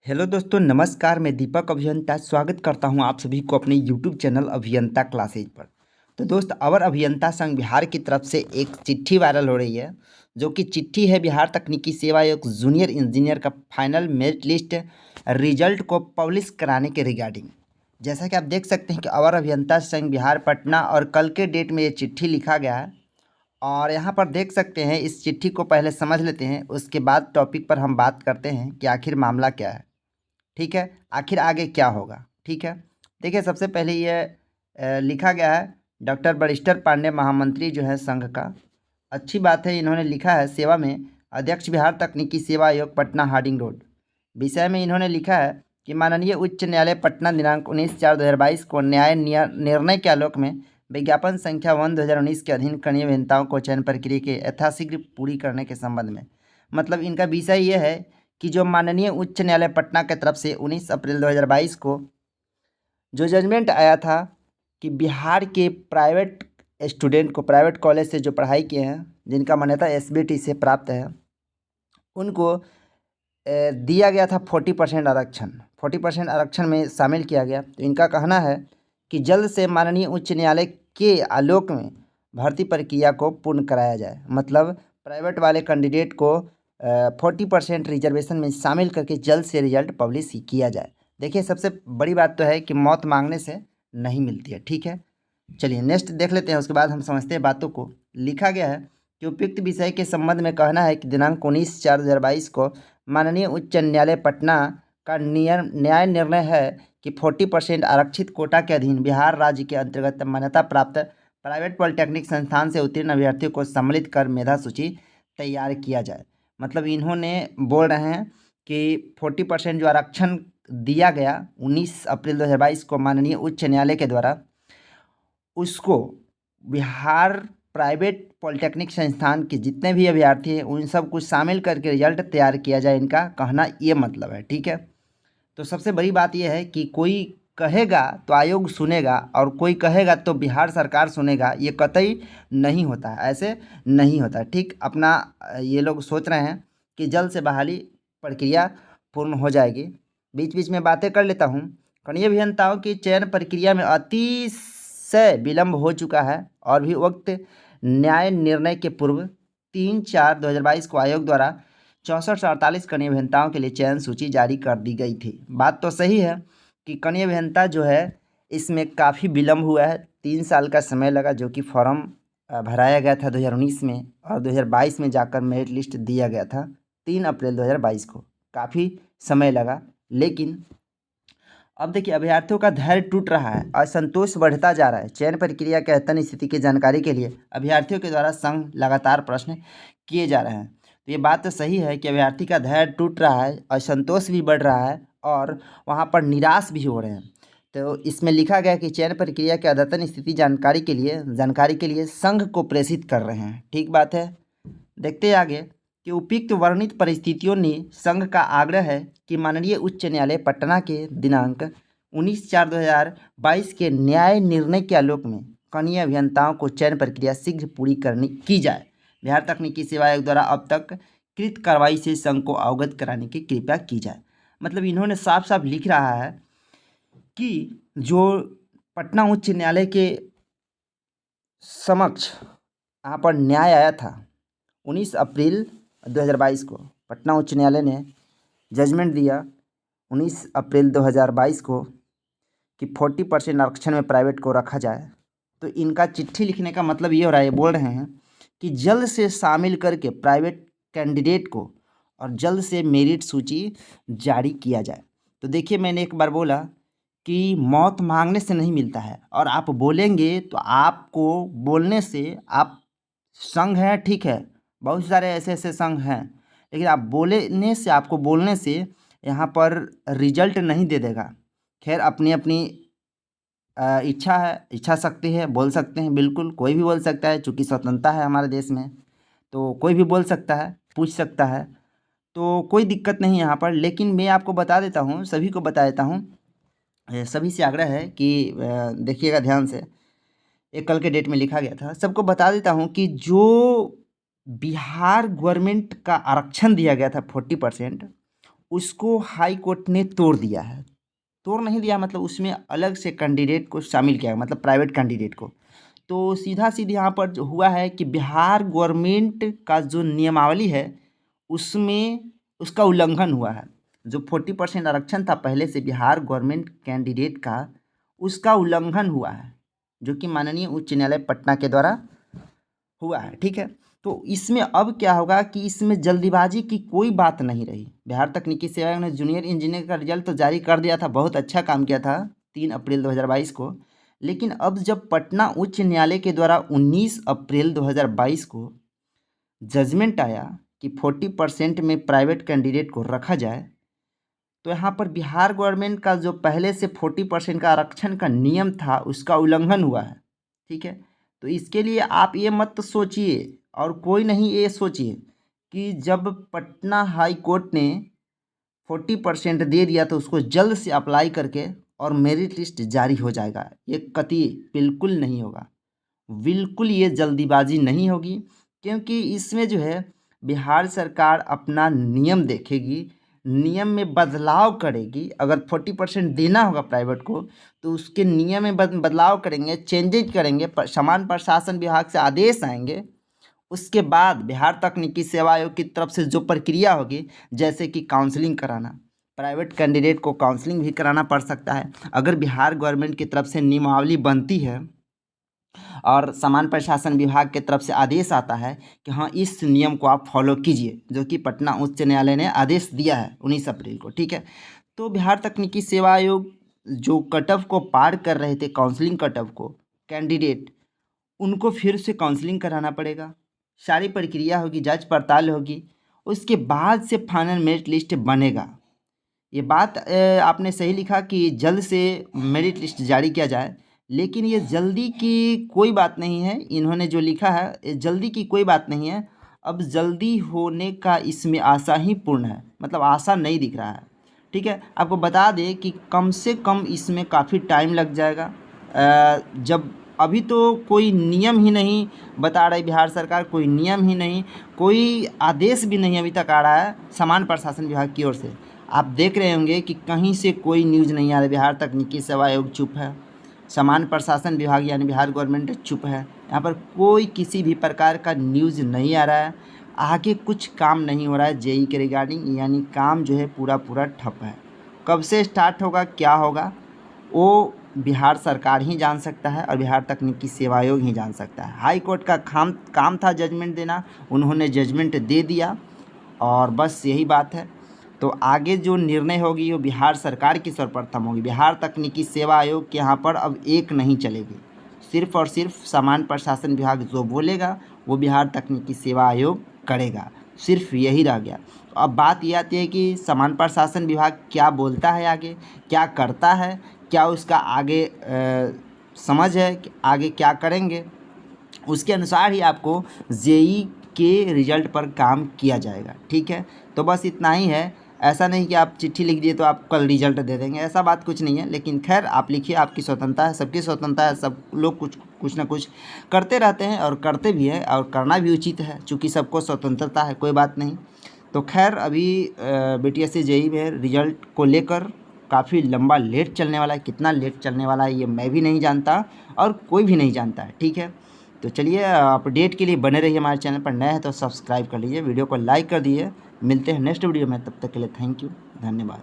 Hello दोस्तों, नमस्कार। मैं दीपक अभियंता स्वागत करता हूं आप सभी को अपने यूट्यूब चैनल अभियंता क्लासेज पर। तो दोस्त, अवर अभियंता संघ बिहार की तरफ से एक चिट्ठी वायरल हो रही है, जो कि चिट्ठी है बिहार तकनीकी सेवा आयोग जूनियर इंजीनियर का फाइनल मेरिट लिस्ट रिजल्ट को पब्लिश कराने के रिगार्डिंग। जैसा कि आप देख सकते हैं कि अवर अभियंता संघ बिहार पटना और कल के डेट में ये चिट्ठी लिखा गया है। और यहाँ पर देख सकते हैं, इस चिट्ठी को पहले समझ लेते हैं, उसके बाद टॉपिक पर हम बात करते हैं कि आखिर मामला क्या है। ठीक है, आखिर आगे क्या होगा। ठीक है, देखिए, सबसे पहले ये लिखा गया है डॉक्टर बरिस्टर पांडे, महामंत्री जो है संघ का। अच्छी बात है, इन्होंने लिखा है सेवा में अध्यक्ष बिहार तकनीकी सेवा आयोग पटना हार्डिंग रोड। विषय में इन्होंने लिखा है कि माननीय उच्च न्यायालय पटना दिनांक 19/4/2022 को निर्णय के आलोक में विज्ञापन संख्या 1/2019 के अधीन कनीय अभियंताओं को चयन प्रक्रिया के यथाशीघ्र पूरी करने के संबंध में। मतलब इनका विषय ये है कि जो माननीय उच्च न्यायालय पटना की तरफ से 19 अप्रैल 2022 को जो जजमेंट आया था कि बिहार के प्राइवेट स्टूडेंट को प्राइवेट कॉलेज से जो पढ़ाई किए हैं, जिनका मान्यता एसबीटी से प्राप्त है, उनको दिया गया था 40% आरक्षण। 40% आरक्षण में शामिल किया गया। तो इनका कहना है कि जल्द से माननीय उच्च न्यायालय के आलोक में भर्ती प्रक्रिया को पूर्ण कराया जाए। मतलब प्राइवेट वाले कैंडिडेट को 40% रिजर्वेशन में शामिल करके जल्द से रिजल्ट पब्लिश किया जाए। देखिए, सबसे बड़ी बात तो है कि मौत मांगने से नहीं मिलती है। ठीक है, चलिए नेक्स्ट देख लेते हैं, उसके बाद हम समझते हैं बातों को। लिखा गया है कि उपयुक्त विषय के संबंध में कहना है कि दिनांक 19/4/2022 को माननीय उच्च न्यायालय पटना का न्याय निर्णय है कि 40% आरक्षित कोटा के अधीन बिहार राज्य के अंतर्गत मान्यता प्राप्त प्राइवेट पॉलिटेक्निक संस्थान से उत्तीर्ण अभ्यर्थियों को सम्मिलित कर मेधा सूची तैयार किया जाए। मतलब इन्होंने बोल रहे हैं कि 40% जो आरक्षण दिया गया 19 अप्रैल 2022 को माननीय उच्च न्यायालय के द्वारा, उसको बिहार प्राइवेट पॉलिटेक्निक संस्थान के जितने भी अभ्यर्थी हैं उन सब को शामिल करके रिजल्ट तैयार किया जाए, इनका कहना ये मतलब है। ठीक है, तो सबसे बड़ी बात यह है कि कोई कहेगा तो आयोग सुनेगा और कोई कहेगा तो बिहार सरकार सुनेगा, ये कतई नहीं होता है, ऐसे नहीं होता है। ठीक, अपना ये लोग सोच रहे हैं कि जल्द से बहाली प्रक्रिया पूर्ण हो जाएगी। बीच बीच में बातें कर लेता हूँ। कनीय अभियंताओं की चयन प्रक्रिया में अतिशय विलम्ब हो चुका है और भी वक्त न्याय निर्णय के पूर्व 3/4/2022 को आयोग द्वारा 64 से 48 कनीय अभियंताओं के लिए चयन सूची जारी कर दी गई थी। बात तो सही है कि कनीय अभियंता जो है इसमें काफ़ी विलम्ब हुआ है। 3 साल का समय लगा, जो कि फॉर्म भराया गया था 2019 में और 2022 में जाकर मेरिट लिस्ट दिया गया था 3 अप्रैल 2022 को। काफ़ी समय लगा, लेकिन अब देखिए, अभ्यर्थियों का धैर्य टूट रहा है, असंतोष बढ़ता जा रहा है। चयन प्रक्रिया के अद्यतन स्थिति की जानकारी के लिए अभ्यर्थियों के द्वारा संघ लगातार प्रश्न किए जा रहे हैं। तो ये बात तो सही है कि अभ्यर्थी का धैर्य टूट रहा है, असंतोष भी बढ़ रहा है और वहाँ पर निराश भी हो रहे हैं। तो इसमें लिखा गया कि चयन प्रक्रिया के अद्यतन स्थिति जानकारी के लिए संघ को प्रेषित कर रहे हैं। ठीक बात है, देखते हैं आगे कि उपयुक्त वर्णित परिस्थितियों ने संघ का आग्रह है कि माननीय उच्च न्यायालय पटना के दिनांक 19/4/2022 के न्याय निर्णय के आलोक में कनीय अभियंताओं को चयन प्रक्रिया शीघ्र पूरी करनी की जाए। बिहार तकनीकी सेवा आयोग द्वारा अब तक कृत कार्रवाई से संघ को अवगत कराने की कृपया की जाए। मतलब इन्होंने साफ साफ लिख रहा है कि जो पटना उच्च न्यायालय के समक्ष यहाँ पर न्याय आया था 19 अप्रैल 2022 को, पटना उच्च न्यायालय ने जजमेंट दिया 19 अप्रैल 2022 को कि 40% आरक्षण में प्राइवेट को रखा जाए। तो इनका चिट्ठी लिखने का मतलब ये हो रहा है, ये बोल रहे हैं कि जल्द से शामिल करके प्राइवेट कैंडिडेट को और जल्द से मेरिट सूची जारी किया जाए। तो देखिए, मैंने एक बार बोला कि मौत मांगने से नहीं मिलता है, और आप बोलेंगे तो आपको बोलने से आप संघ है, ठीक है, बहुत सारे ऐसे ऐसे संघ हैं, लेकिन आप बोलने से, आपको बोलने से यहाँ पर रिजल्ट नहीं दे देगा। खैर, अपनी अपनी इच्छा है, इच्छा शक्ति है, बोल सकते हैं, बिल्कुल कोई भी बोल सकता है, चूँकि स्वतंत्रता है हमारे देश में, तो कोई भी बोल सकता है, पूछ सकता है, तो कोई दिक्कत नहीं यहाँ पर। लेकिन मैं आपको बता देता हूँ, सभी को बता देता हूँ, सभी से आग्रह है कि देखिएगा ध्यान से, एक कल के डेट में लिखा गया था, सबको बता देता हूँ कि जो बिहार गवर्नमेंट का आरक्षण दिया गया था 40%, उसको हाई कोर्ट ने तोड़ दिया है। तोड़ नहीं दिया मतलब उसमें अलग से कैंडिडेट को शामिल किया, मतलब प्राइवेट कैंडिडेट को। तो सीधा सीधा यहाँ पर जो हुआ है कि बिहार गवर्नमेंट का जो नियमावली है उसमें उसका उल्लंघन हुआ है। जो 40% आरक्षण था पहले से बिहार गवर्नमेंट कैंडिडेट का, उसका उल्लंघन हुआ है, जो कि माननीय उच्च न्यायालय पटना के द्वारा हुआ है। ठीक है, तो इसमें अब क्या होगा कि इसमें जल्दीबाजी की कोई बात नहीं रही। बिहार तकनीकी सेवा आयोग ने जूनियर इंजीनियर का रिजल्ट तो जारी कर दिया था, बहुत अच्छा काम किया था 3 अप्रैल 2022 को। लेकिन अब जब पटना उच्च न्यायालय के द्वारा 19 अप्रैल 2022 को जजमेंट आया कि 40% में प्राइवेट कैंडिडेट को रखा जाए, तो यहाँ पर बिहार गवर्नमेंट का जो पहले से 40% का आरक्षण का नियम था उसका उल्लंघन हुआ है। ठीक है, तो इसके लिए आप ये मत सोचिए और कोई नहीं ये सोचिए कि जब पटना हाई कोर्ट ने 40% दे दिया तो उसको जल्द से अप्लाई करके और मेरिट लिस्ट जारी हो जाएगा। ये कतई बिल्कुल नहीं होगा, बिल्कुल ये जल्दीबाजी नहीं होगी, क्योंकि इसमें जो है बिहार सरकार अपना नियम देखेगी, नियम में बदलाव करेगी। अगर 40% देना होगा प्राइवेट को तो उसके नियम में बदलाव करेंगे, चेंजेज करेंगे, समान प्रशासन विभाग से आदेश आएंगे। उसके बाद बिहार तकनीकी सेवा आयोग की तरफ से जो प्रक्रिया होगी, जैसे कि काउंसलिंग कराना, प्राइवेट कैंडिडेट को काउंसलिंग भी कराना पड़ सकता है। अगर बिहार गवर्नमेंट की तरफ से नियमावली बनती है और समान प्रशासन विभाग की तरफ से आदेश आता है कि हाँ इस नियम को आप फॉलो कीजिए, जो कि पटना उच्च न्यायालय ने आदेश दिया है 19 अप्रैल को। ठीक है, तो बिहार तकनीकी सेवा आयोग जो कट ऑफ को पार कर रहे थे, काउंसलिंग कट ऑफ को, कैंडिडेट उनको फिर से काउंसलिंग कराना पड़ेगा, सारी प्रक्रिया होगी, जांच पड़ताल होगी, उसके बाद से फाइनल मेरिट लिस्ट बनेगा। ये बात आपने सही लिखा कि जल्द से मेरिट लिस्ट जारी किया जाए, लेकिन ये जल्दी की कोई बात नहीं है। इन्होंने जो लिखा है ये जल्दी की कोई बात नहीं है। अब जल्दी होने का इसमें आशा ही पूर्ण है, मतलब आशा नहीं दिख रहा है। ठीक है, आपको बता दें कि कम से कम इसमें काफ़ी टाइम लग जाएगा। जब अभी तो कोई नियम ही नहीं बता रही बिहार सरकार, कोई नियम ही नहीं, कोई आदेश भी नहीं अभी तक आ रहा है समान प्रशासन विभाग की ओर से। आप देख रहे होंगे कि कहीं से कोई न्यूज़ नहीं आ रही। बिहार तकनीकी सेवा आयोग चुप है, समान प्रशासन विभाग यानी बिहार गवर्नमेंट चुप है। यहाँ पर कोई किसी भी प्रकार का न्यूज़ नहीं आ रहा है, आगे कुछ काम नहीं हो रहा है जेई के रिगार्डिंग, यानी काम जो है पूरा पूरा ठप है। कब से स्टार्ट होगा, क्या होगा, वो बिहार सरकार ही जान सकता है और बिहार तकनीकी सेवा आयोग ही जान सकता है। हाई कोर्ट का काम था जजमेंट देना, उन्होंने जजमेंट दे दिया और बस यही बात है। तो आगे जो निर्णय होगी वो बिहार सरकार की सर्वप्रथम होगी। बिहार तकनीकी सेवा आयोग के यहाँ पर अब एक नहीं चलेगी, सिर्फ और सिर्फ समान प्रशासन विभाग जो बोलेगा वो बिहार तकनीकी सेवा आयोग करेगा, सिर्फ यही रह गया। तो अब बात ये आती है कि समान प्रशासन विभाग क्या बोलता है, आगे क्या करता है, क्या उसका आगे समझ है कि आगे क्या करेंगे, उसके अनुसार ही आपको जेई के रिजल्ट पर काम किया जाएगा। ठीक है, तो बस इतना ही है। ऐसा नहीं कि आप चिट्ठी लिख दिए तो आप कल रिजल्ट दे देंगे, ऐसा बात कुछ नहीं है। लेकिन खैर आप लिखिए, आपकी स्वतंत्रता है, सबकी स्वतंत्रता है, सब लोग कुछ ना कुछ करते रहते हैं और करते भी हैं और करना भी उचित है, चूँकि सबको स्वतंत्रता है, कोई बात नहीं। तो खैर अभी बीटीएससी जेई में रिजल्ट को लेकर काफ़ी लंबा लेट चलने वाला है। कितना लेट चलने वाला है ये मैं भी नहीं जानता और कोई भी नहीं जानता है। ठीक है, तो चलिए अपडेट के लिए बने रहिए हमारे चैनल पर। नए हैं तो सब्सक्राइब कर लीजिए, वीडियो को लाइक कर दीजिए। मिलते हैं नेक्स्ट वीडियो में, तब तक के लिए थैंक यू, धन्यवाद।